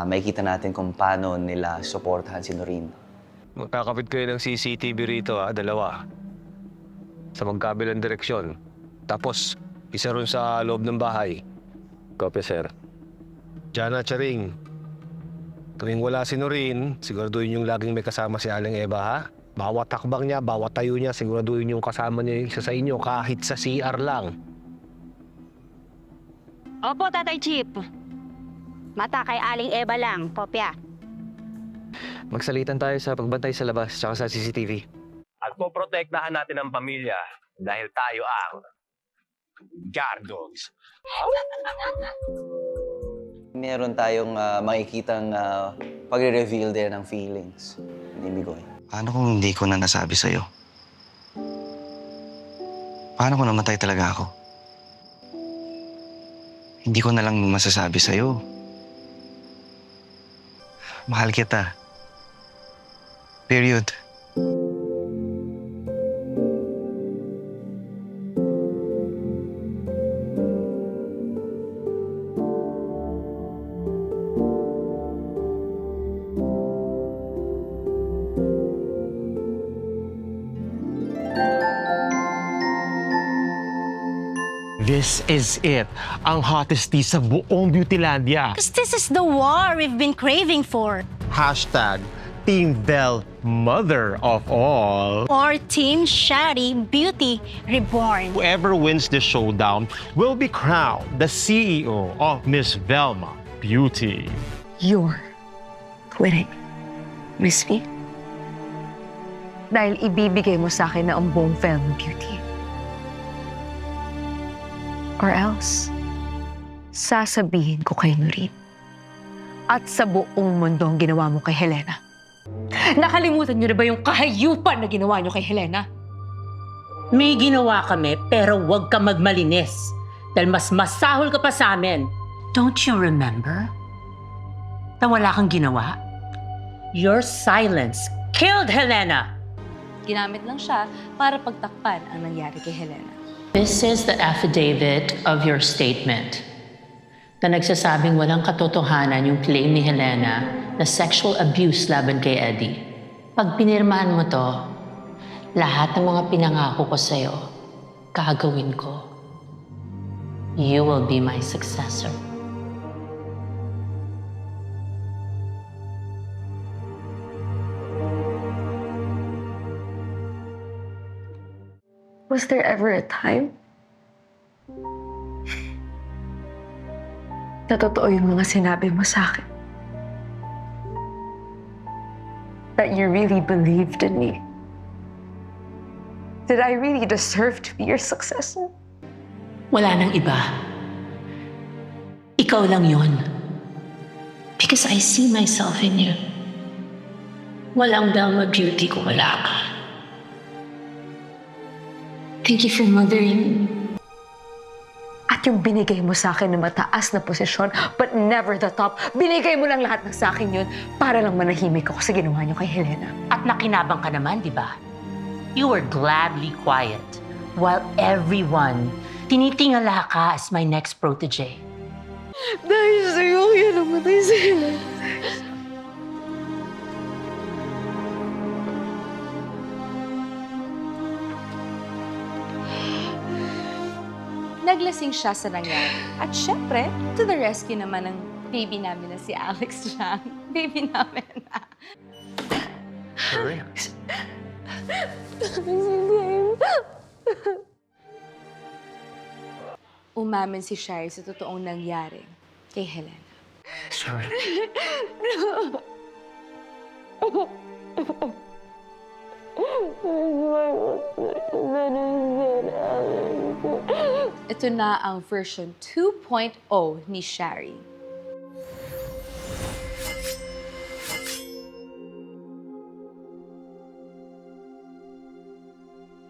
makikita natin kung paano nila suportahan si Noreen. Magkakapit kayo ng CCTV rito, dalawa. Sa magkabilang direksyon. Tapos, isa ron sa loob ng bahay. Copy, sir. Jana Charing, tuwing wala si Noreen, siguraduhin yung laging may kasama si Aling Eva, ha? Bawat takbang niya, bawat tayo niya, siguraduhin yung kasama niya yung isa sa inyo, kahit sa CR lang. Opo, Tatay Chip. Mata kay Aling Eva lang, kopya. Magsalitan tayo sa pagbantay sa labas tsaka sa CCTV. At poprotektahan natin ang pamilya dahil tayo ang guard dogs. Meron tayong makikitang pagre-reveal din ng feelings ni Migoy. Paano kung hindi ko na nasabi sa'yo? Paano kung namatay talaga ako? Hindi ko na lang masasabi sa'yo. Mahal kita. Period. This is it. Ang hottest tea sa buong Beautylandia. Because this is the war we've been craving for. Hashtag Team Bell, mother of all. Or Team Shari Beauty Reborn. Whoever wins this showdown will be crowned the CEO of Miss Velma Beauty. You're quitting, Miss V. Dahil ibibigay mo sa akin na ang buong Velma Beauty. Or else, sasabihin ko kay Noreen at sa buong mundo ang ginawa mo kay Helena. Nakalimutan niyo na ba yung kahayupan na ginawa niyo kay Helena? May ginawa kami pero huwag ka magmalinis dahil mas masahol ka pa sa amin. Don't you remember? Na wala kang ginawa? Your silence killed Helena! Ginamit lang siya para pagtakpan ang nangyari kay Helena. This is the affidavit of your statement na nagsasabing walang katotohanan yung claim ni Helena na sexual abuse laban kay Eddie. Pag pinirmahan mo to, lahat ng mga pinangako ko sa'yo, gagawin ko. You will be my successor. Was there ever a time na totoo yung mga sinabi mo sa akin? That you really believed in me? Did I really deserve to be your successor? Wala nang iba. Ikaw lang yon. Because I see myself in you. Walang Velma Beauty kung wala ka. Thank you for mothering me. At yung binigay mo sa akin na mataas na posisyon, but never the top, binigay mo lang lahat ng sa akin yun para lang manahimik ako sa ginawa niyo kay Helena. At nakinabang ka naman, di ba? You were gladly quiet while everyone tinitingala ka as my next protege. Dahil sa'yo, kaya namatay si Helena. Naglasing siya sa nangyari. At syempre, to the rescue naman ng baby namin na si Alex Chang. Baby namin. Umamin si Shari sa totoong nangyari kay Helena. Sorry. Ito na ang version 2.0 ni Shari.